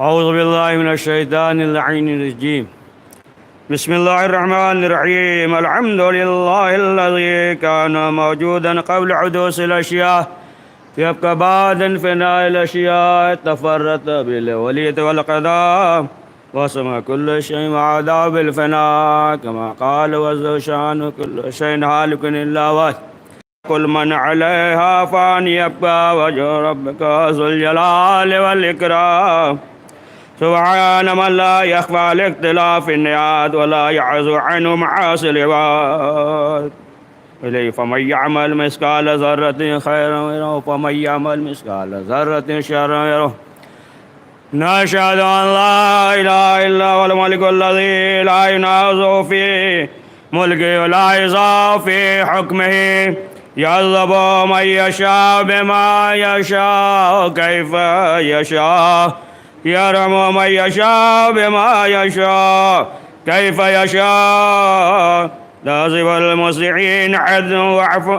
أعوذ بالله من الشيطان اللعين الرجيم. بسم الله الرحمن الرحيم. الحمد لله الذي كان موجودا قبل حدوث الأشياء يبقى بعد انفناء الأشياء تفرط بالولية والقضاء وسمى كل شيء وعدا بالفناء كما قال وعز شأنه كل شيء هالك إلا وجهه كل من عليها فان يبقى وجه ربك ذو الجلال والإكرام سبحان من لا يخفى على اختلاف النيات ولا يعزو عنه معاصي العباد إليه فمن يعمل مثقال ذرة خيرا يره ومن يعمل مثقال ذرة شرا يره. نشهد أن لا إله إلا هو الملك الذي لا ينازع في ملكه ولا يضاع في حكمه يعذب من يشاء بما يشاء كيف يشاء يرحم من يشاء بما يشاء كيف يشاء لازم المسيئين عدل وعفو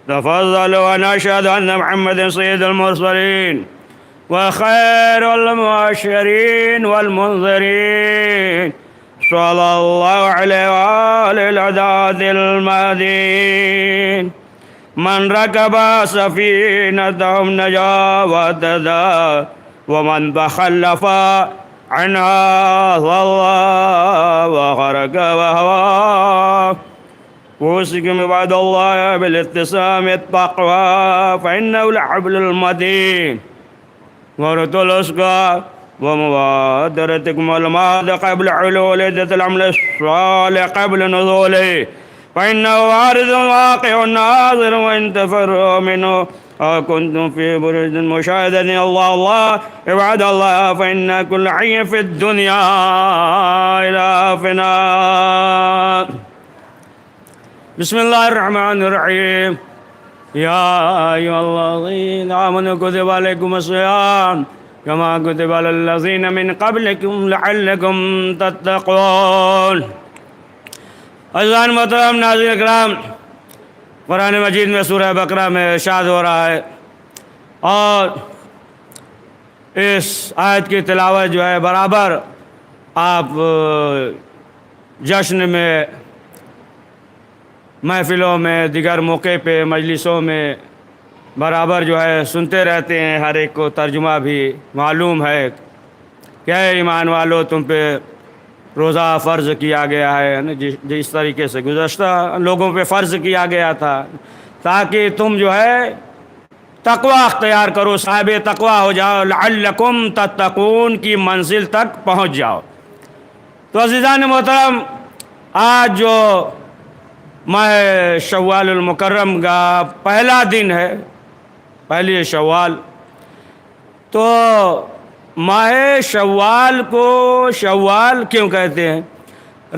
تفضل. ونشهد أن محمد سيد المرسلين وخير المبشرين والمنذرين صلى الله عليه وآله العداد المهديين من ركب سفينتهم نجا واهتدى ومن تخلف عنها ضل وغرق وهوى. أوصيكم عباد الله بالاتسام التقوى فإنه لحبل المتين ورث الأسقى ومبادرتكم الماضي قبل حلول عدة العمل الصالح قبل نزوله فإنه وارد واقع ناظر وإن تفروا منه أو كنتم في برج مشاهدة الله الله عباد الله فإن كل حي في الدنيا إلى فناء. بسم الله الرحمن الرحيم. يا أيها الذين آمنوا كتب عليكم الصيام كما كتب على الذين من قبلكم لعلكم تتقون. عزیزان محترم ناظرین اکرام، قرآن مجید میں سورہ بقرہ میں ارشاد ہو رہا ہے اور اس آیت کی تلاوت جو ہے برابر آپ جشن میں، محفلوں میں، دیگر موقع پہ، مجلسوں میں برابر جو ہے سنتے رہتے ہیں. ہر ایک کو ترجمہ بھی معلوم ہے کہ اے ایمان والو تم پہ روزہ فرض کیا گیا ہے، جس طریقے سے گزشتہ لوگوں پہ فرض کیا گیا تھا تاکہ تم جو ہے تقوی اختیار کرو، صاحب تقوی ہو جاؤ، لعلکم تتقون کی منزل تک پہنچ جاؤ. تو عزیزان محترم، آج جو ماہ شوال المکرم کا پہلا دن ہے، پہلی شوال، تو ماہ شوال کو شوال کیوں کہتے ہیں؟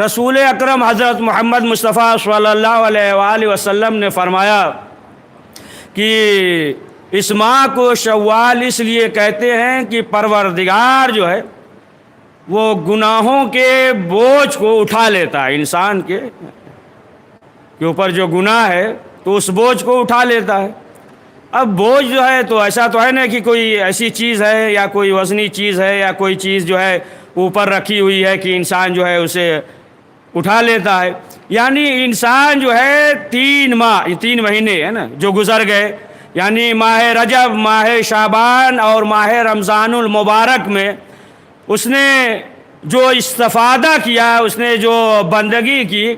رسول اکرم حضرت محمد مصطفیٰ صلی اللہ علیہ وآلہ وسلم نے فرمایا کہ اس ماہ کو شوال اس لیے کہتے ہیں کہ پروردگار جو ہے وہ گناہوں کے بوجھ کو اٹھا لیتا ہے. انسان کے اوپر جو گناہ ہے تو اس بوجھ کو اٹھا لیتا ہے. اب بوجھ جو ہے تو ایسا تو ہے نا کہ کوئی ایسی چیز ہے یا کوئی وزنی چیز ہے یا کوئی چیز جو ہے اوپر رکھی ہوئی ہے کہ انسان جو ہے اسے اٹھا لیتا ہے. یعنی انسان جو ہے 3 مہینے ہے نا جو گزر گئے، یعنی ماہ رجب، ماہ شعبان اور ماہ رمضان المبارک میں اس نے جو استفادہ کیا، اس نے جو بندگی کی،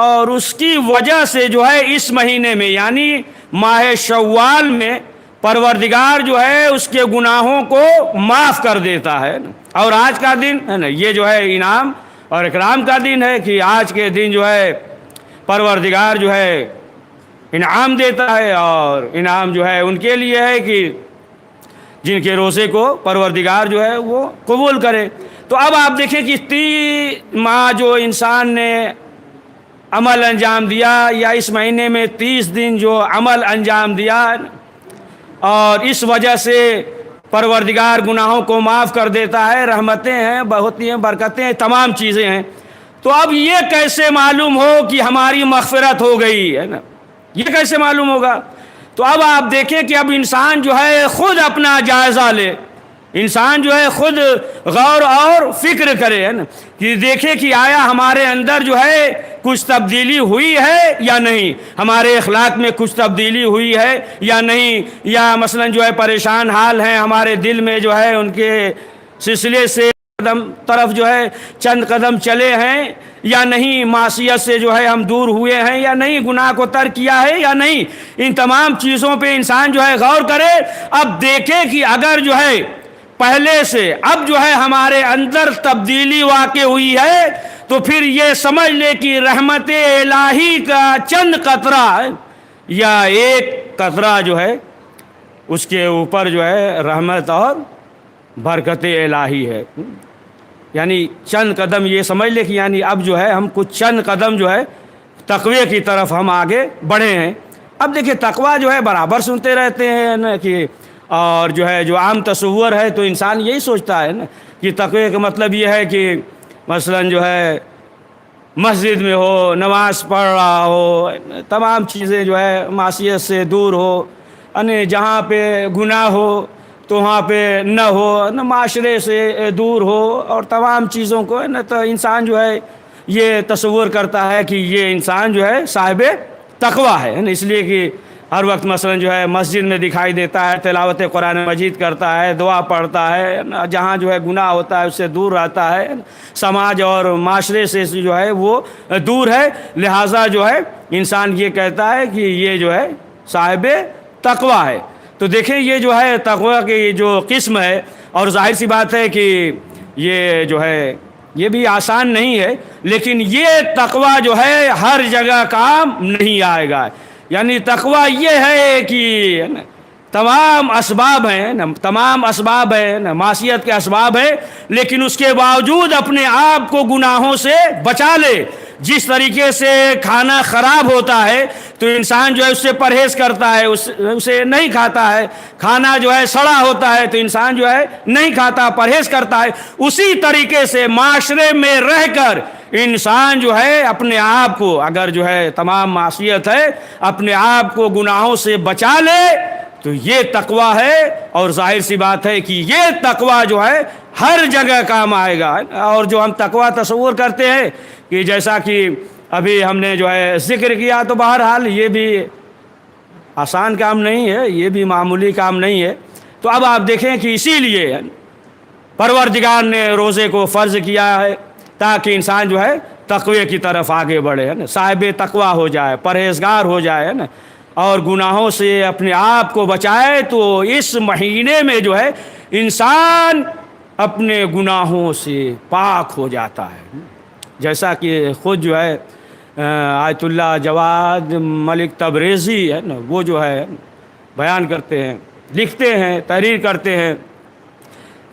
اور اس کی وجہ سے جو ہے اس مہینے میں یعنی ماہ شوال میں پروردگار جو ہے اس کے گناہوں کو معاف کر دیتا ہے. اور آج کا دن ہے نا یہ جو ہے انعام اور اکرام کا دن ہے کہ آج کے دن جو ہے پروردگار جو ہے انعام دیتا ہے، اور انعام جو ہے ان کے لیے ہے کہ جن کے روزے کو پروردگار جو ہے وہ قبول کرے. تو اب آپ دیکھیں کہ 3 ماہ جو انسان نے عمل انجام دیا، یا اس مہینے میں 30 دن جو عمل انجام دیا، اور اس وجہ سے پروردگار گناہوں کو معاف کر دیتا ہے. رحمتیں ہیں، بہت ہیں، برکتیں ہیں، تمام چیزیں ہیں. تو اب یہ کیسے معلوم ہو کہ ہماری مغفرت ہو گئی ہے نا؟ یہ کیسے معلوم ہوگا؟ تو اب آپ دیکھیں کہ اب انسان جو ہے خود اپنا جائزہ لے. انسان جو ہے خود غور اور فکر کرے، ہے نا، کہ دیکھے کہ آیا ہمارے اندر جو ہے کچھ تبدیلی ہوئی ہے یا نہیں، ہمارے اخلاق میں کچھ تبدیلی ہوئی ہے یا نہیں، یا مثلا جو ہے پریشان حال ہیں ہمارے دل میں جو ہے ان کے سلسلے سے طرف جو ہے چند قدم چلے ہیں یا نہیں، معصیت سے جو ہے ہم دور ہوئے ہیں یا نہیں، گناہ کو ترک کیا ہے یا نہیں، ان تمام چیزوں پہ انسان جو ہے غور کرے۔ اب دیکھے کہ اگر جو ہے پہلے سے اب جو ہے ہمارے اندر تبدیلی واقع ہوئی ہے تو پھر یہ سمجھ لے کہ رحمت الہی کا چند قطرہ یا ایک قطرہ جو ہے اس کے اوپر جو ہے رحمت اور برکت الہی ہے۔ یعنی چند قدم یہ سمجھ لے کہ یعنی اب جو ہے ہم کچھ چند قدم جو ہے تقوی کی طرف ہم آگے بڑھے ہیں۔ اب دیکھیں تقوی جو ہے برابر سنتے رہتے ہیں نا کہ، اور جو ہے جو عام تصور ہے تو انسان یہی سوچتا ہے نا کہ تقوی کا مطلب یہ ہے کہ مثلا جو ہے مسجد میں ہو، نماز پڑھ رہا ہو، تمام چیزیں جو ہے معصیت سے دور ہو، یعنی جہاں پہ گناہ ہو تو وہاں پہ نہ ہو، نہ معاشرے سے دور ہو، اور تمام چیزوں کو نا تو انسان جو ہے یہ تصور کرتا ہے کہ یہ انسان جو ہے صاحب تقوی ہے نا، اس لیے کہ ہر وقت مثلا جو ہے مسجد میں دکھائی دیتا ہے، تلاوت قرآن مجید کرتا ہے، دعا پڑھتا ہے، جہاں جو ہے گناہ ہوتا ہے اس سے دور رہتا ہے، سماج اور معاشرے سے جو ہے وہ دور ہے، لہٰذا جو ہے انسان یہ کہتا ہے کہ یہ جو ہے صاحب تقوی ہے۔ تو دیکھیں یہ جو ہے تقوی کی جو قسم ہے، اور ظاہر سی بات ہے کہ یہ جو ہے یہ بھی آسان نہیں ہے، لیکن یہ تقوی جو ہے ہر جگہ کام نہیں آئے گا۔ یعنی تقوی یہ ہے کہ تمام اسباب ہیں نا، تمام اسباب ہیں نا، معصیت کے اسباب ہیں، لیکن اس کے باوجود اپنے آپ کو گناہوں سے بچا لے۔ جس طریقے سے کھانا خراب ہوتا ہے تو انسان جو ہے اس سے پرہیز کرتا ہے، اسے نہیں کھاتا ہے، کھانا جو ہے سڑا ہوتا ہے تو انسان جو ہے نہیں کھاتا، پرہیز کرتا ہے، اسی طریقے سے معاشرے میں رہ کر انسان جو ہے اپنے آپ کو، اگر جو ہے تمام معصیت ہے، اپنے آپ کو گناہوں سے بچا لے تو یہ تقوی ہے۔ اور ظاہر سی بات ہے کہ یہ تقوی جو ہے ہر جگہ کام آئے گا۔ اور جو ہم تقوی تصور کرتے ہیں کہ جیسا کہ ابھی ہم نے جو ہے ذکر کیا، تو بہرحال یہ بھی آسان کام نہیں ہے، یہ بھی معمولی کام نہیں ہے۔ تو اب آپ دیکھیں کہ اسی لیے پروردگار نے روزے کو فرض کیا ہے تاکہ انسان جو ہے تقوی کی طرف آگے بڑھے، ہے نا، صاحب تقوی ہو جائے، پرہیزگار ہو جائے، ہے نا، اور گناہوں سے اپنے آپ کو بچائے۔ تو اس مہینے میں جو ہے انسان اپنے گناہوں سے پاک ہو جاتا ہے، جیسا کہ خود جو ہے آیت اللہ جواد ملک تبریزی ہے نا، وہ جو ہے بیان کرتے ہیں، لکھتے ہیں، تحریر کرتے ہیں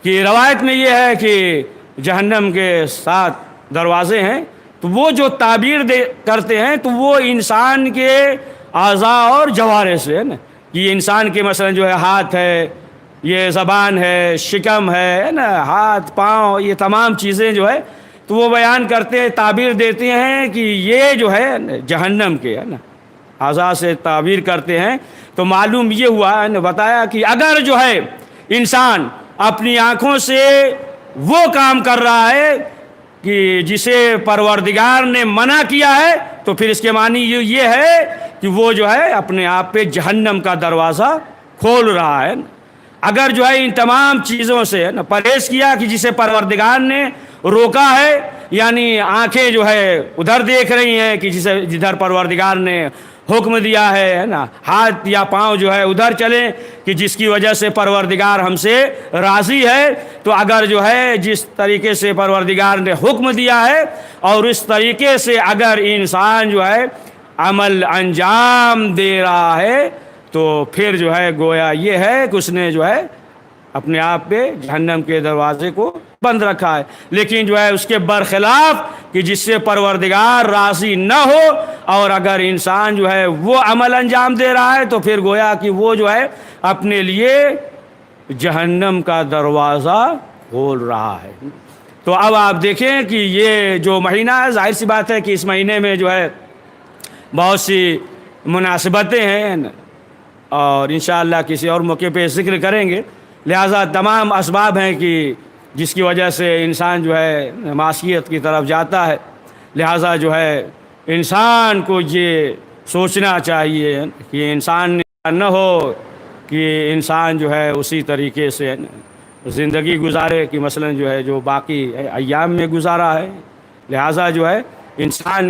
کہ روایت میں یہ ہے کہ جہنم کے 7 دروازے ہیں، تو وہ جو تعبیر کرتے ہیں تو وہ انسان کے اعضاء اور جوارح سے ہے نا، یہ انسان کے مثلا جو ہے ہاتھ ہے، یہ زبان ہے، شکم ہے نا، ہاتھ پاؤں، یہ تمام چیزیں جو ہے تو وہ بیان کرتے ہیں، تعبیر دیتے ہیں کہ یہ جو ہے جہنم کے ہے نا اعضاء سے تعبیر کرتے ہیں۔ تو معلوم یہ ہوا ہے، بتایا کہ اگر جو ہے انسان اپنی آنکھوں سے وہ کام کر رہا ہے کہ جسے پروردگار نے منع کیا ہے تو پھر اس کے معنی یہ ہے کہ وہ جو ہے اپنے آپ پہ جہنم کا دروازہ کھول رہا ہے۔ اگر جو ہے ان تمام چیزوں سے پرہیز کیا کہ جسے پروردگار نے روکا ہے، یعنی آنکھیں جو ہے ادھر دیکھ رہی ہیں کہ جدھر پروردگار نے حکم دیا ہے نا، ہاتھ یا پاؤں جو ہے ادھر چلیں کہ جس کی وجہ سے پروردگار ہم سے راضی ہے۔ تو اگر جو ہے جس طریقے سے پروردگار نے حکم دیا ہے اور اس طریقے سے اگر انسان جو ہے عمل انجام دے رہا ہے تو پھر جو ہے گویا یہ ہے کہ اس نے جو ہے اپنے آپ پہ جہنم کے دروازے کو بند رکھا ہے۔ لیکن جو ہے اس کے برخلاف کہ جس سے پروردگار راضی نہ ہو اور اگر انسان جو ہے وہ عمل انجام دے رہا ہے تو پھر گویا کہ وہ جو ہے اپنے لیے جہنم کا دروازہ کھول رہا ہے۔ تو اب آپ دیکھیں کہ یہ جو مہینہ ہے، ظاہر سی بات ہے کہ اس مہینے میں جو ہے بہت سی مناسبتیں ہیں اور انشاءاللہ کسی اور موقع پہ ذکر کریں گے۔ لہٰذا تمام اسباب ہیں کہ جس کی وجہ سے انسان جو ہے معصیت کی طرف جاتا ہے. لہٰذا جو ہے انسان کو یہ سوچنا چاہیے کہ انسان نہ ہو کہ انسان جو ہے اسی طریقے سے زندگی گزارے کہ مثلا جو ہے جو باقی ایام میں گزارا ہے. لہٰذا جو ہے انسان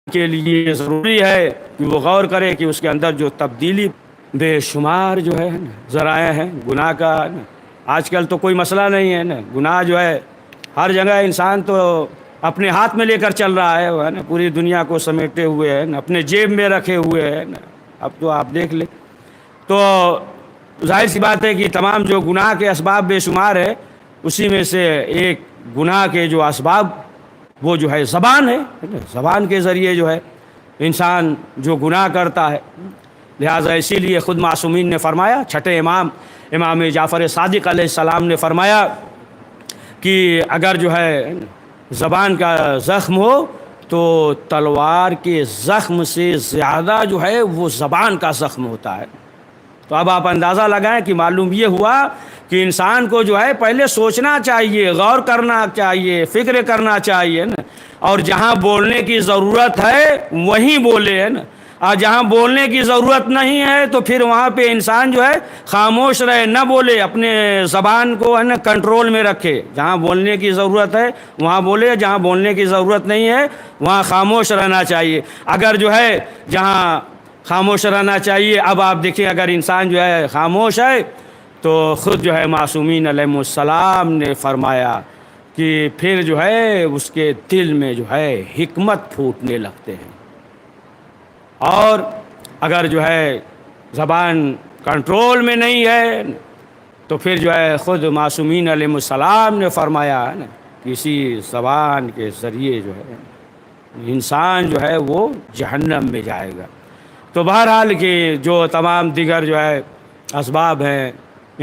کے لیے ضروری ہے کہ وہ غور کرے کہ اس کے اندر جو تبدیلی بے شمار جو ہے ذرائع ہیں گناہ کا. آج کل تو کوئی مسئلہ نہیں ہے نا، گناہ جو ہے ہر جگہ انسان تو اپنے ہاتھ میں لے کر چل رہا ہے، وہ ہے نا، پوری دنیا کو سمیٹے ہوئے ہے نا، اپنے جیب میں رکھے ہوئے ہے نا. اب تو آپ دیکھ لیں تو ظاہر سی بات ہے کہ تمام جو گناہ کے اسباب بے شمار ہے، اسی میں سے ایک گناہ کے جو اسباب وہ جو ہے زبان ہے. زبان کے ذریعے جو ہے انسان جو گناہ کرتا ہے. لہٰذا اسی لیے خود معصومین نے فرمایا، چھٹے امام جعفر صادق علیہ السلام نے فرمایا کہ اگر جو ہے زبان کا زخم ہو تو تلوار کے زخم سے زیادہ جو ہے وہ زبان کا زخم ہوتا ہے. تو اب آپ اندازہ لگائیں کہ معلوم یہ ہوا کہ انسان کو جو ہے پہلے سوچنا چاہیے، غور کرنا چاہیے، فکر کرنا چاہیے نا، اور جہاں بولنے کی ضرورت ہے وہیں بولے ہے نا، اور جہاں بولنے کی ضرورت نہیں ہے تو پھر وہاں پہ انسان جو ہے خاموش رہے، نہ بولے، اپنے زبان کو ہے نا کنٹرول میں رکھے. جہاں بولنے کی ضرورت ہے وہاں بولے، جہاں بولنے کی ضرورت نہیں ہے وہاں خاموش رہنا چاہیے. اگر جو ہے جہاں خاموش رہنا چاہیے، اب آپ دیکھیں اگر انسان جو ہے خاموش ہے تو خود جو ہے معصومین علیہ السلام نے فرمایا کہ پھر جو ہے اس کے دل میں جو ہے حکمت پھوٹنے لگتے ہیں. اور اگر جو ہے زبان کنٹرول میں نہیں ہے تو پھر جو ہے خود معصومین علیہ السلام نے فرمایا ہے نا کہ اسی زبان کے ذریعے جو ہے انسان جو ہے وہ جہنم میں جائے گا. تو بہرحال کہ جو تمام دیگر جو ہے اسباب ہیں،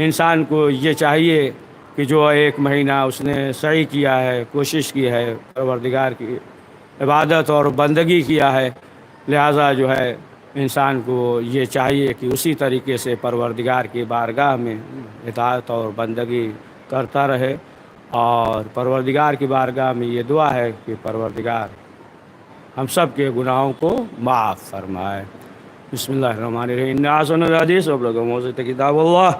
انسان کو یہ چاہیے کہ جو ایک مہینہ اس نے سعی کیا ہے، کوشش کی ہے، پروردگار کی عبادت اور بندگی کیا ہے، لہٰذا جو ہے انسان کو یہ چاہیے کہ اسی طریقے سے پروردگار کی بارگاہ میں اطاعت اور بندگی کرتا رہے. اور پروردگار کی بارگاہ میں یہ دعا ہے کہ پروردگار ہم سب کے گناہوں کو معاف فرمائے. بسم اللہ الرحمن الرحیم. ان احسن الحدیث وابلغ موعظۃ کتاب اللہ.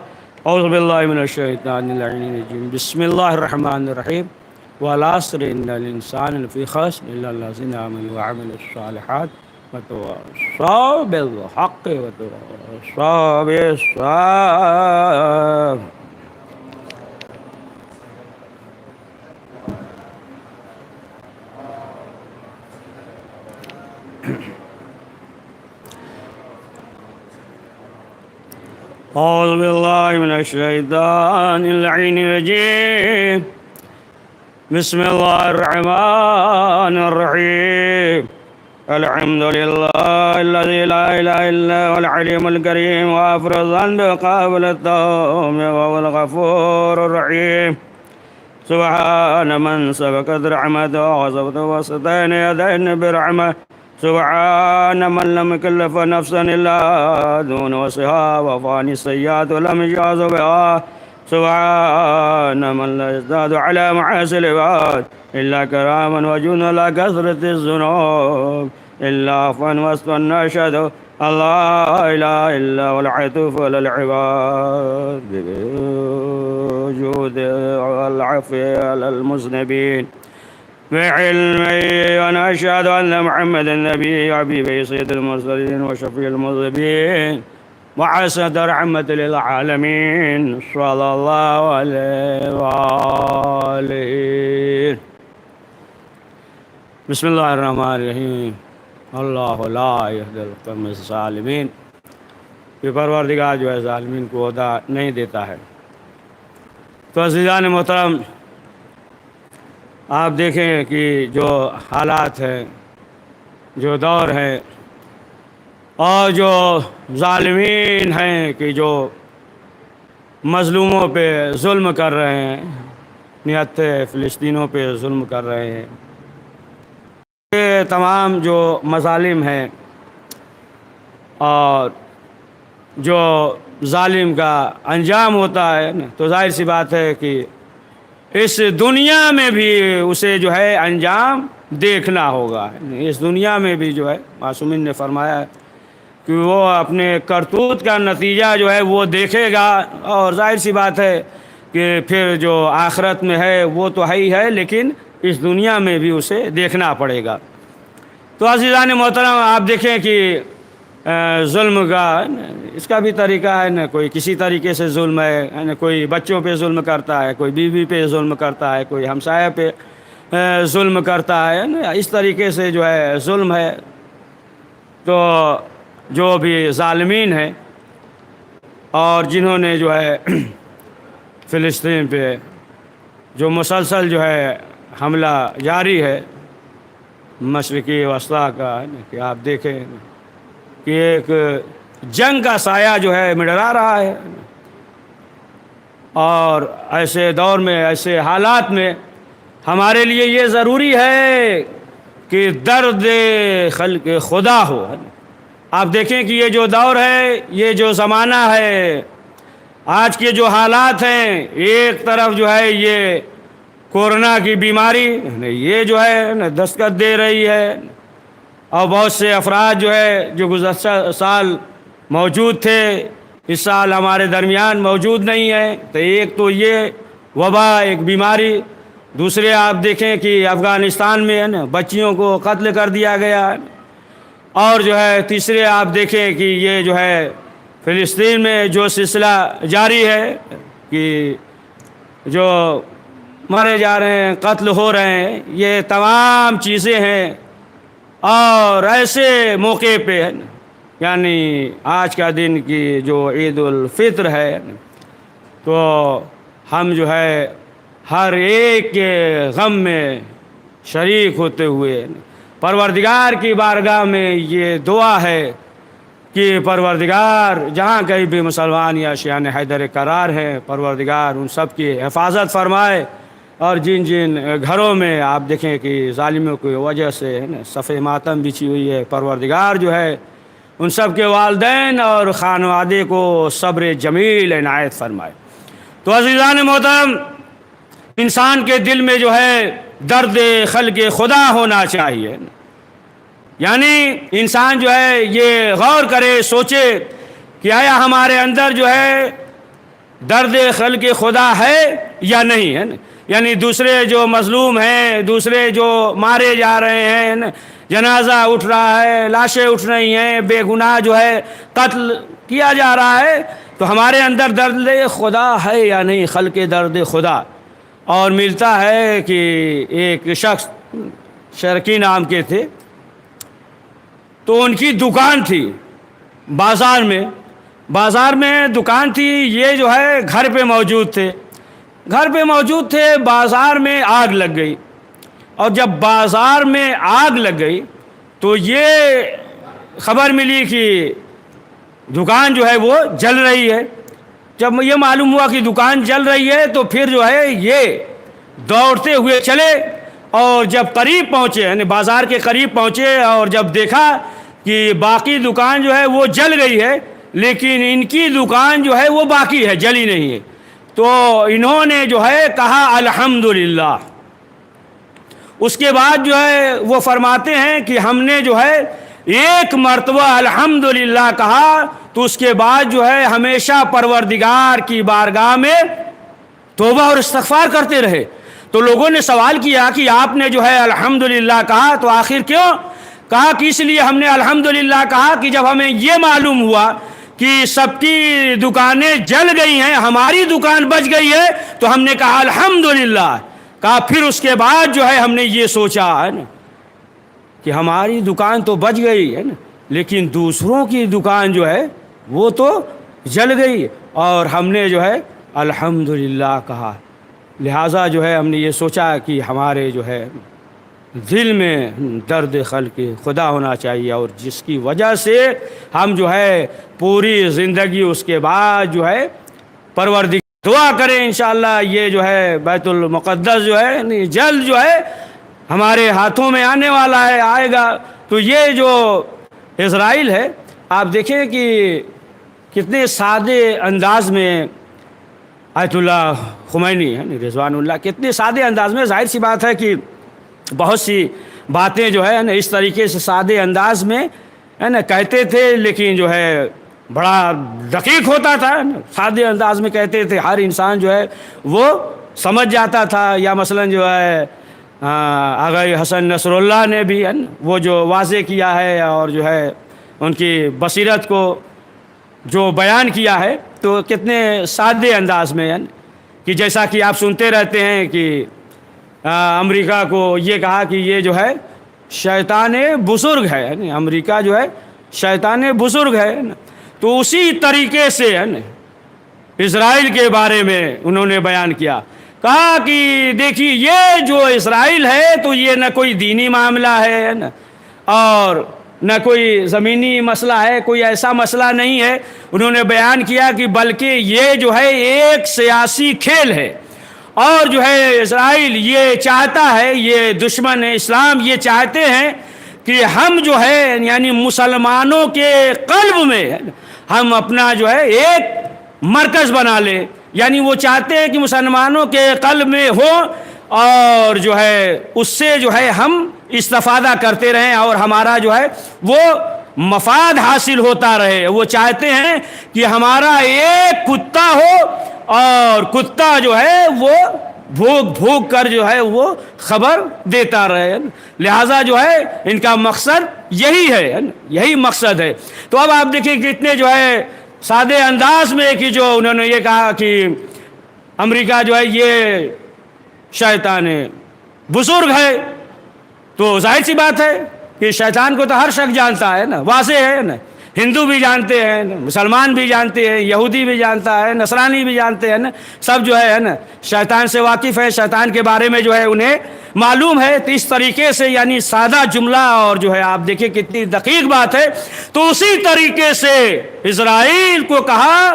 اعوذ باللہ من الشیطان الرجیم. بسم اللہ الرحمن الرحیم. والعصر ان الانسان لفی خسر الا الذین آمنوا وعملوا الصالحات وتواصوا بالحق وتواصوا بالصبر. اعوذ باللہ من الشیطان اللعین الرجیم. بسم اللہ الرحمن الرحیم. الحمد للہ الذی لا الہ الا هو العلیم الکریم غافر الذنب قابل التوب وهو الغفور الرحیم. سبحان من سبقت رحمته وسبقت وسطين يدين برحمة. سبحان من لم يكلف نفسا إلا دون وسعها وفاني السيئات ولم يجاز بها. سبحان من لا يزداد على معاصي العباد إلا كراما وجودا لا كثرة الذنوب إلا عفوا واستغفارا. نشهد أن لا إله إلا هو العطوف على العباد بوجود والعفو على المذنبين بعلمه. ونشهد أن محمدا النبي حبيب سيد المرسلين وشفيع المذنبين وعسد رحمة للعالمين صلى الله عليه وآله. بسم اللہ الرحمن الرحیم. اللہ لا یہدی القوم الظالمین. کہ پروردگار جو ہے ظالمین کو ہدایت نہیں دیتا ہے. تو عزیزان محترم، آپ دیکھیں کہ جو حالات ہیں، جو دور ہے، اور جو ظالمین ہیں کہ جو مظلوموں پہ ظلم کر رہے ہیں، نہتے فلسطینوں پہ ظلم کر رہے ہیں، یہ تمام جو مظالم ہیں اور جو ظالم کا انجام ہوتا ہے نا، تو ظاہر سی بات ہے کہ اس دنیا میں بھی اسے جو ہے انجام دیکھنا ہوگا۔ اس دنیا میں بھی جو ہے معصومین نے فرمایا ہے کہ وہ اپنے کرتوت کا نتیجہ جو ہے وہ دیکھے گا، اور ظاہر سی بات ہے کہ پھر جو آخرت میں ہے وہ تو ہے ہی ہے، لیکن اس دنیا میں بھی اسے دیکھنا پڑے گا۔ تو عزیزان محترم، آپ دیکھیں کہ ظلم کا اس کا بھی طریقہ ہے نا، کوئی کسی طریقے سے ظلم ہے نا، کوئی بچوں پہ ظلم کرتا ہے، کوئی بیوی پہ ظلم کرتا ہے، کوئی ہمسایہ پہ ظلم کرتا ہے نا، اس طریقے سے جو ہے ظلم ہے۔ تو جو بھی ظالمین ہیں اور جنہوں نے جو ہے فلسطین پہ جو مسلسل جو ہے حملہ جاری ہے مشرقی وسطیٰ کا، کہ آپ دیکھیں کہ ایک جنگ کا سایہ جو ہے منڈرا رہا ہے، اور ایسے دور میں، ایسے حالات میں ہمارے لیے یہ ضروری ہے کہ درد خلق خدا ہو۔ آپ دیکھیں کہ یہ جو دور ہے، یہ جو زمانہ ہے، آج کے جو حالات ہیں، ایک طرف جو ہے یہ کورونا کی بیماری یہ جو ہے دستک دے رہی ہے، اور بہت سے افراد جو ہے جو گزشتہ سال موجود تھے اس سال ہمارے درمیان موجود نہیں ہے۔ تو ایک تو یہ وبا، ایک بیماری، دوسرے آپ دیکھیں کہ افغانستان میں ہے نا بچیوں کو قتل کر دیا گیا ہے، اور جو ہے تیسرے آپ دیکھیں کہ یہ جو ہے فلسطین میں جو سلسلہ جاری ہے کہ جو مرے جا رہے ہیں، قتل ہو رہے ہیں، یہ تمام چیزیں ہیں۔ اور ایسے موقع پہ یعنی آج کا دن کی جو عید الفطر ہے، تو ہم جو ہے ہر ایک کے غم میں شریک ہوتے ہوئے پروردگار کی بارگاہ میں یہ دعا ہے کہ پروردگار جہاں کہیں بھی مسلمان یا شیعان حیدر قرار ہیں، پروردگار ان سب کی حفاظت فرمائے، اور جن جن گھروں میں آپ دیکھیں کہ ظالموں کی وجہ سے صف ماتم بچھی ہوئی ہے، پروردگار جو ہے ان سب کے والدین اور خانوادے کو صبر جمیل عنایت فرمائے۔ تو عزیزان محترم، انسان کے دل میں جو ہے درد خلق خدا ہونا چاہیے، یعنی انسان جو ہے یہ غور کرے، سوچے کہ آیا ہمارے اندر جو ہے درد خلق خدا ہے یا نہیں ہے نا، یعنی دوسرے جو مظلوم ہیں، دوسرے جو مارے جا رہے ہیں، جنازہ اٹھ رہا ہے، لاشیں اٹھ رہی ہیں، بے گناہ جو ہے قتل کیا جا رہا ہے، تو ہمارے اندر درد خدا ہے یا نہیں، خلق درد خدا۔ اور ملتا ہے کہ ایک شخص شرکی نام کے تھے، تو ان کی دکان تھی بازار میں دکان تھی، یہ جو ہے گھر پہ موجود تھے، بازار میں آگ لگ گئی، اور جب بازار میں آگ لگ گئی تو یہ خبر ملی کہ دکان جو ہے وہ جل رہی ہے۔ جب یہ معلوم ہوا کہ دکان جل رہی ہے تو پھر جو ہے یہ دوڑتے ہوئے چلے، اور جب قریب پہنچے، یعنی بازار کے قریب پہنچے، اور جب دیکھا کہ باقی دکان جو ہے وہ جل گئی ہے، لیکن ان کی دکان جو ہے وہ باقی ہے، جلی نہیں ہے، تو انہوں نے جو ہے کہا الحمدللہ۔ اس کے بعد جو ہے وہ فرماتے ہیں کہ ہم نے جو ہے ایک مرتبہ الحمدللہ کہا تو اس کے بعد جو ہے ہمیشہ پروردگار کی بارگاہ میں توبہ اور استغفار کرتے رہے۔ تو لوگوں نے سوال کیا کہ آپ نے جو ہے الحمدللہ کہا تو آخر کیوں؟ کہا کہ اس لیے ہم نے الحمدللہ کہا کہ جب ہمیں یہ معلوم ہوا کہ سب کی دکانیں جل گئی ہیں، ہماری دکان بچ گئی ہے، تو ہم نے کہا الحمدللہ۔ کہا پھر اس کے بعد جو ہے ہم نے یہ سوچا ہے نا کہ ہماری دکان تو بچ گئی ہے نا، لیکن دوسروں کی دکان جو ہے وہ تو جل گئی، اور ہم نے جو ہے الحمدللہ کہا۔ لہٰذا جو ہے ہم نے یہ سوچا کہ ہمارے جو ہے دل میں درد خلق خدا ہونا چاہیے، اور جس کی وجہ سے ہم جو ہے پوری زندگی اس کے بعد جو ہے پروردگار دعا کریں انشاءاللہ یہ جو ہے بیت المقدس جو ہے جلد جو ہے ہمارے ہاتھوں میں آنے والا ہے، آئے گا۔ تو یہ جو اسرائیل ہے، آپ دیکھیں کہ کتنے سادے انداز میں آیت اللہ خمینی رضوان اللہ کتنے سادے انداز میں، ظاہر سی بات ہے کہ بہت سی باتیں جو ہے نا اس طریقے سے سادے انداز میں ہے نا کہتے تھے، لیکن جو ہے بڑا دقیق ہوتا تھا، سادے انداز میں کہتے تھے، ہر انسان جو ہے وہ سمجھ جاتا تھا۔ یا مثلا جو ہے آغا حسن نصر اللہ نے بھی ہے نا وہ جو واضح کیا ہے اور جو ہے ان کی بصیرت کو جو بیان کیا ہے، تو کتنے سادے انداز میں ہے کہ جیسا کہ آپ سنتے رہتے ہیں کہ امریکہ کو یہ کہا کہ یہ جو ہے شیطان بزرگ ہے، امریکہ جو ہے شیطان بزرگ ہے، تو اسی طریقے سے ہے نا اسرائیل کے بارے میں انہوں نے بیان کیا، کہا کہ دیکھیے یہ جو اسرائیل ہے تو یہ نہ کوئی دینی معاملہ ہے نا اور نہ کوئی زمینی مسئلہ ہے، کوئی ایسا مسئلہ نہیں ہے۔ انہوں نے بیان کیا کہ بلکہ یہ جو ہے ایک سیاسی کھیل ہے، اور جو ہے اسرائیل یہ چاہتا ہے، یہ دشمن اسلام یہ چاہتے ہیں کہ ہم جو ہے یعنی مسلمانوں کے قلب میں ہم اپنا جو ہے ایک مرکز بنا لیں، یعنی وہ چاہتے ہیں کہ مسلمانوں کے قلب میں ہو اور جو ہے اس سے جو ہے ہم استفادہ کرتے رہیں اور ہمارا جو ہے وہ مفاد حاصل ہوتا رہے۔ وہ چاہتے ہیں کہ ہمارا ایک کتا ہو اور کتا جو ہے وہ بھوک بھوک کر جو ہے وہ خبر دیتا رہے، لہٰذا جو ہے ان کا مقصد یہی ہے، یہی مقصد ہے۔ تو اب آپ دیکھیں کتنے جو ہے سادے انداز میں کہ جو انہوں نے یہ کہا کہ امریکہ جو ہے یہ شیطان بزرگ ہے، تو ظاہر سی بات ہے کہ شیطان کو تو ہر شخص جانتا ہے نا، واضح ہے نا، ہندو بھی جانتے ہیں، مسلمان بھی جانتے ہیں، یہودی بھی جانتا ہے، نصرانی بھی جانتے ہیں نا، سب جو ہے نا شیطان سے واقف ہے، شیطان کے بارے میں جو ہے انہیں معلوم ہے۔ تو اس طریقے سے یعنی سادہ جملہ اور جو ہے آپ دیکھیں کتنی دقیق بات ہے۔ تو اسی طریقے سے اسرائیل کو کہا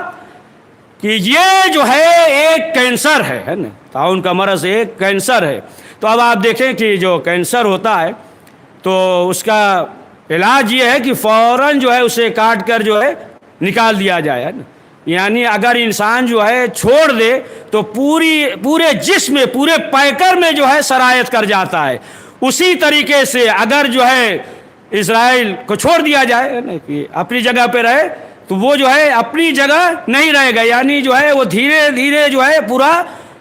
کہ یہ جو ہے ایک کینسر ہے نا، طاعون کا مرض ایک کینسر ہے۔ تو اب آپ دیکھیں کہ جو کینسر ہوتا ہے تو اس کا علاج یہ ہے کہ فوراً جو ہے اسے کاٹ کر جو ہے نکال دیا جائے، یعنی اگر انسان جو ہے چھوڑ دے تو پورے جسم میں پورے پیکر میں جو ہے سرایت کر جاتا ہے۔ اسی طریقے سے اگر جو ہے اسرائیل کو چھوڑ دیا جائے کہ اپنی جگہ پہ رہے تو وہ جو ہے اپنی جگہ نہیں رہے گا، یعنی جو ہے وہ دھیرے دھیرے جو ہے پورا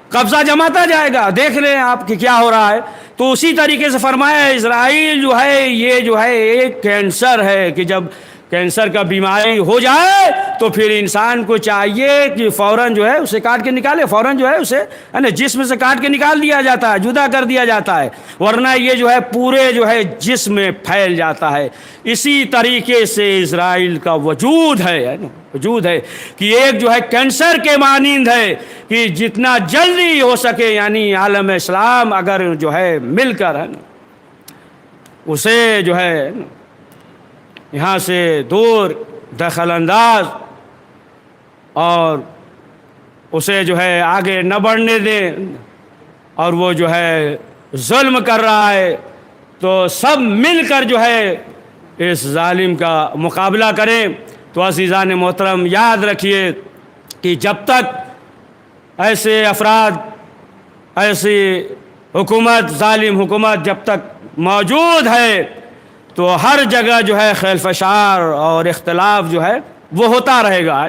قبضہ جماتا جائے گا۔ دیکھ لیں آپ کہ کیا ہو رہا ہے۔ تو اسی طریقے سے فرمایا اسرائیل جو ہے یہ جو ہے ایک کینسر ہے کہ جب کینسر کا بیماری ہو جائے تو پھر انسان کو چاہیے کہ فوراً جو ہے اسے کاٹ کے نکالے، فوراً جو ہے اسے جسم سے کاٹ کے نکال دیا جاتا ہے، جدا کر دیا جاتا ہے، ورنہ یہ جو ہے پورے جو ہے جسم میں پھیل جاتا ہے۔ اسی طریقے سے اسرائیل کا وجود ہے کہ ایک جو ہے کینسر کے مانند ہے کہ جتنا جلدی ہو سکے یعنی عالم اسلام اگر جو ہے مل کر اسے جو ہے یہاں سے دور دخل انداز اور اسے جو ہے آگے نہ بڑھنے دیں، اور وہ جو ہے ظلم کر رہا ہے تو سب مل کر جو ہے اس ظالم کا مقابلہ کریں۔ تو عزیزان محترم یاد رکھیے کہ جب تک ایسے افراد، ایسی حکومت، ظالم حکومت جب تک موجود ہے تو ہر جگہ جو ہے خیل فشار اور اختلاف جو ہے وہ ہوتا رہے گا،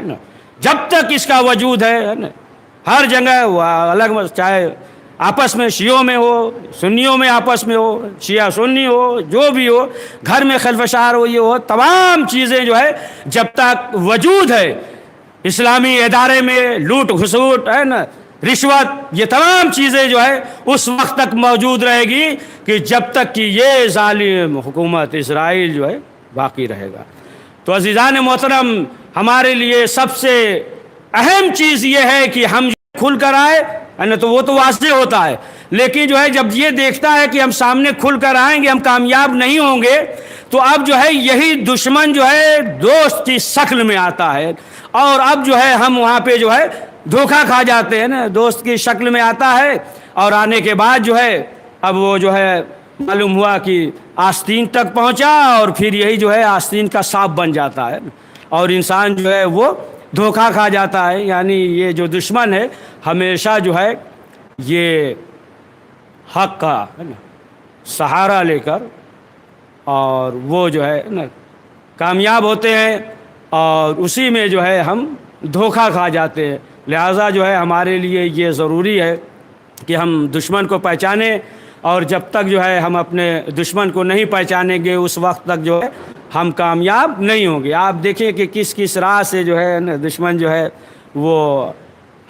جب تک اس کا وجود ہے ہر جگہ وہ الگ، چاہے آپس میں شیعوں میں ہو، سنیوں میں آپس میں ہو، شیعہ سنی ہو، جو بھی ہو، گھر میں خیل فشار ہو، یہ ہو، تمام چیزیں جو ہے جب تک وجود ہے اسلامی ادارے میں لوٹ گھسوٹ ہے نا، رشوت، یہ تمام چیزیں جو ہے اس وقت تک موجود رہے گی کہ جب تک کہ یہ ظالم حکومت اسرائیل جو ہے باقی رہے گا۔ تو عزیزان محترم ہمارے لیے سب سے اہم چیز یہ ہے کہ ہم کھل کر آئے، تو وہ تو واضح ہوتا ہے، لیکن جو ہے جب یہ دیکھتا ہے کہ ہم سامنے کھل کر آئیں گے ہم کامیاب نہیں ہوں گے تو اب جو ہے یہی دشمن جو ہے دوست کی شکل میں آتا ہے، اور اب جو ہے ہم وہاں پہ جو ہے دھوکہ کھا جاتے ہیں نا، دوست کی شکل میں آتا ہے، اور آنے کے بعد جو ہے اب وہ جو ہے معلوم ہوا کہ آستین تک پہنچا اور پھر یہی جو ہے آستین کا سانپ بن جاتا ہے، اور انسان جو ہے وہ دھوکہ کھا جاتا ہے. یعنی یہ جو دشمن ہے ہمیشہ جو ہے یہ حق کا ہے نا سہارا لے کر اور وہ جو ہے نا کامیاب ہوتے ہیں اور اسی میں جو ہے ہم دھوکہ کھا جاتے ہیں. لہٰذا جو ہے ہمارے لیے یہ ضروری ہے کہ ہم دشمن کو پہچانیں اور جب تک جو ہے ہم اپنے دشمن کو نہیں پہچانیں گے اس وقت تک جو ہے ہم کامیاب نہیں ہوں گے. آپ دیکھیں کہ کس کس راہ سے جو ہے نا دشمن جو ہے وہ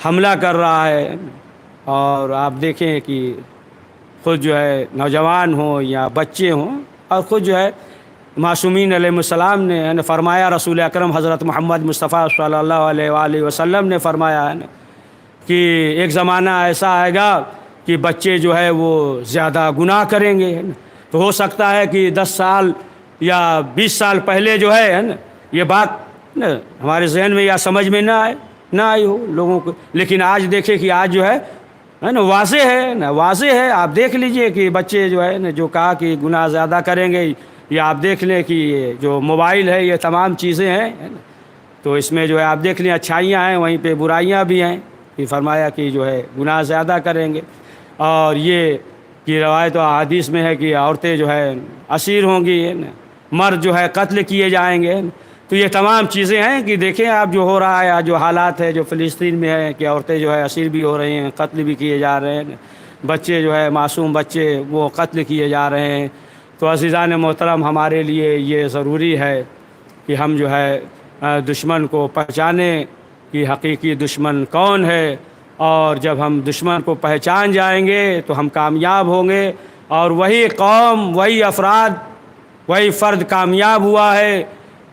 حملہ کر رہا ہے اور آپ دیکھیں کہ خود جو ہے نوجوان ہوں یا بچے ہوں اور خود جو ہے معصومین علیہ السلام نے فرمایا, رسول اکرم حضرت محمد مصطفیٰ صلی اللہ علیہ وآلہ وسلم نے فرمایا ہے نا کہ ایک زمانہ ایسا آئے گا کہ بچے جو ہے وہ زیادہ گناہ کریں گے. تو ہو سکتا ہے کہ 10 سال یا 20 سال پہلے جو ہے نا یہ بات نا ہمارے ذہن میں یا سمجھ میں نہ آئی ہو لوگوں کو, لیکن آج دیکھیں کہ آج جو ہے نا واضح ہے نا واضح ہے. آپ دیکھ لیجئے کہ بچے جو ہے نا جو کہا کہ گناہ زیادہ کریں گے, یا آپ دیکھ لیں کہ یہ جو موبائل ہے یہ تمام چیزیں ہیں تو اس میں جو ہے آپ دیکھ لیں اچھائیاں ہیں وہیں پہ برائیاں بھی ہیں. کہ فرمایا کہ جو ہے گناہ زیادہ کریں گے اور یہ کہ روایت و حدیث میں ہے کہ عورتیں جو ہے اسیر ہوں گی, مرد جو ہے قتل کیے جائیں گے. تو یہ تمام چیزیں ہیں کہ دیکھیں آپ جو ہو رہا ہے جو حالات ہے جو فلسطین میں ہے کہ عورتیں جو ہے اسیر بھی ہو رہی ہیں, قتل بھی کیے جا رہے ہیں, بچے جو ہے معصوم بچے وہ قتل کیے جا رہے ہیں. تو عزیزان محترم ہمارے لیے یہ ضروری ہے کہ ہم جو ہے دشمن کو پہچانیں کہ حقیقی دشمن کون ہے, اور جب ہم دشمن کو پہچان جائیں گے تو ہم کامیاب ہوں گے. اور وہی قوم وہی افراد وہی فرد کامیاب ہوا ہے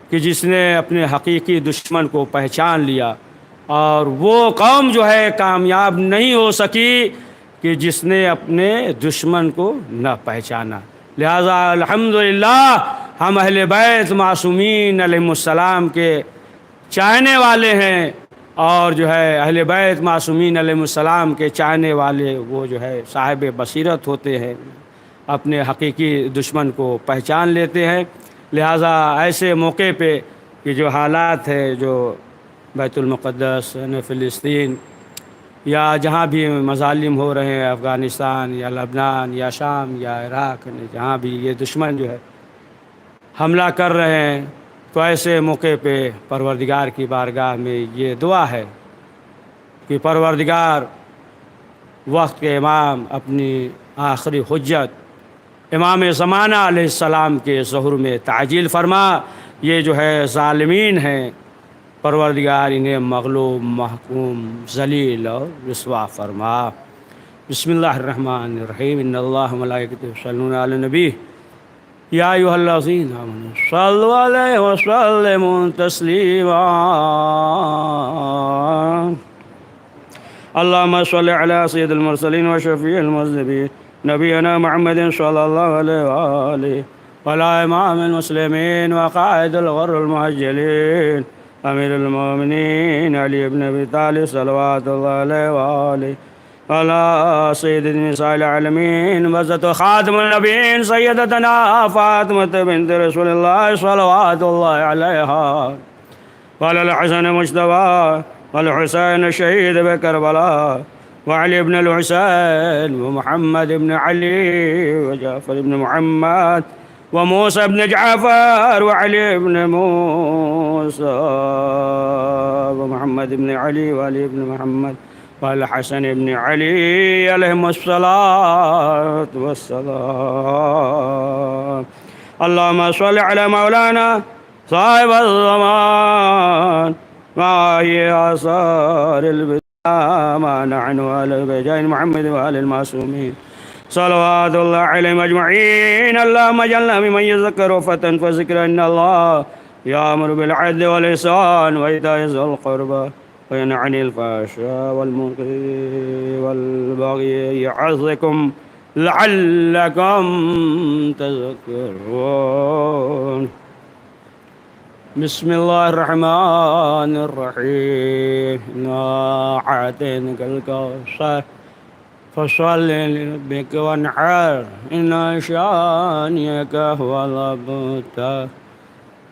کہ جس نے اپنے حقیقی دشمن کو پہچان لیا, اور وہ قوم جو ہے کامیاب نہیں ہو سکی کہ جس نے اپنے دشمن کو نہ پہچانا. لہذا الحمدللہ ہم اہل بیت معصومین علیہ السلام کے چاہنے والے ہیں, اور جو ہے اہل بیت معصومین علیہ السلام کے چاہنے والے وہ جو ہے صاحب بصیرت ہوتے ہیں, اپنے حقیقی دشمن کو پہچان لیتے ہیں. لہذا ایسے موقع پہ کہ جو حالات ہے جو بیت المقدس فلسطین یا جہاں بھی مظالم ہو رہے ہیں, افغانستان یا لبنان یا شام یا عراق, جہاں بھی یہ دشمن جو ہے حملہ کر رہے ہیں, تو ایسے موقع پہ پروردگار کی بارگاہ میں یہ دعا ہے کہ پروردگار وقت کے امام اپنی آخری حجت امام زمانہ علیہ السلام کے ظہور میں تعجیل فرما. یہ جو ہے ظالمین ہیں, پروردگار انہیں مغلوب محکوم ذلیل اور رسوا فرما. بسم اللہ الرحمن الرحیم. ان اللہ ملائکتہ یصلون علی النبی یا ایھا الذین آمنوا صلوا علیہ وسلموا تسلیما. اللهم صل على سيد المرسلين وشفيع المذنبين نبينا محمد صلى الله عليه وآله وعلى إمام المسلمين وقائد الغر المهجلين أمير المؤمنين علي بن أبي طالب صلوات الله عليه وآله على سيد النساء العالمين وزة خاتم النبيين سيدتنا فاطمة بنت رسول الله صلوات الله عليها وعلى الحسن مجتبى والحسين الشهيد بكربلاء وعلي بن الحسين ومحمد بن علي وجعفر بن محمد وموسى بن جعفر وعلي بن موسى ومحمد بن علي وعلي بن محمد والحسن بن علي عليهم الصلاة والسلام. اللهم صل على مولانا صاحب الزمان ما هي آثار البدع ما نحن على بجاه محمد وآل المعصومين صلوات الله عليهم أجمعين. اللهم اجعلنا ممن يذكر فتى فذكر إن الله يأمر بالعدل والإحسان وإيتاء ذي القربى وينهى عن الفحشاء والمنكر والبغي يعظكم لعلكم تذكرون. بسم الله الرحمن الرحيم. إنا أعطيناك الكوثر فصل لربك وانحر إن شانئك هو الأبتر.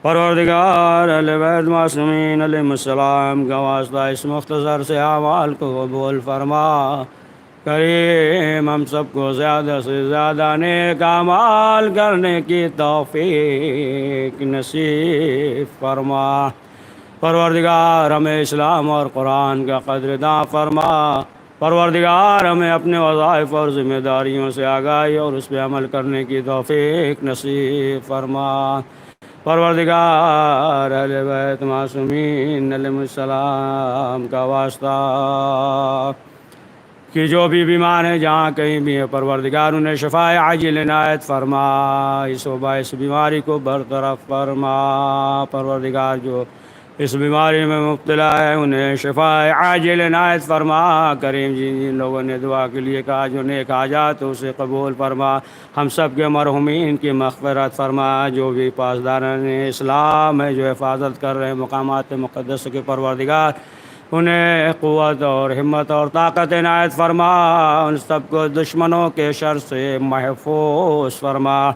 پروردگار اہل بیت معصومین علیہ السلام کا واسطہ اس مختصر سے اعمال کو قبول فرما۔ کریم ہم سب کو زیادہ سے زیادہ نیک اعمال کرنے کی توفیق نصیب فرما۔ پروردگار ہمیں اسلام اور قرآن کا قدرداں فرما۔ پروردگار ہمیں اپنے وظائف اور ذمہ داریوں سے آگاہی اور اس پہ عمل کرنے کی توفیق نصیب فرما۔ پروردگار اہل بیت معصومین علیہ السلام کا واسطہ کہ جو بھی بیمار ہیں جہاں کہیں بھی ہیں، پروردگار انہیں شفائے عاجل عنایت فرما، اس وبا اس بیماری کو برطرف فرما۔ پروردگار جو اس بیماری میں مبتلا ہے انہیں شفائے عاجل عنایت فرما۔ کریم جن لوگوں نے دعا کے لیے کہا، جو نیک حاجات ہو اسے قبول فرما۔ ہم سب کے مرحومین کی مغفرت فرما۔ جو بھی پاسداران اسلام ہے جو حفاظت کر رہے ہیں مقامات مقدس کے، پروردگار انہیں قوت اور ہمت اور طاقت عنایت فرما۔ ان سب کو دشمنوں کے شر سے محفوظ فرما۔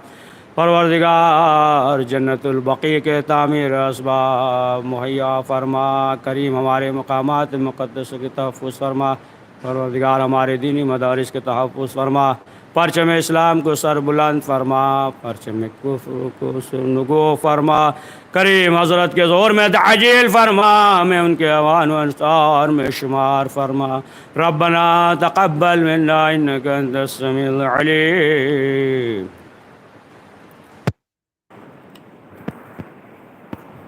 پروردگار جنت البقیع کے تعمیر اسباب مہیا فرما۔ کریم ہمارے مقامات مقدس کے تحفظ فرما۔ پروردگار ہمارے دینی مدارس کے تحفظ فرما۔ پرچم اسلام کو سر بلند فرما، پرچم کفر کو سرنگو فرما۔ کریم حضرت کے زور میں تعجیل فرما، ہمیں ان کے اوان و انصار میں شمار فرما۔ ربنا تقبل منا انک انت السمیع العلیم۔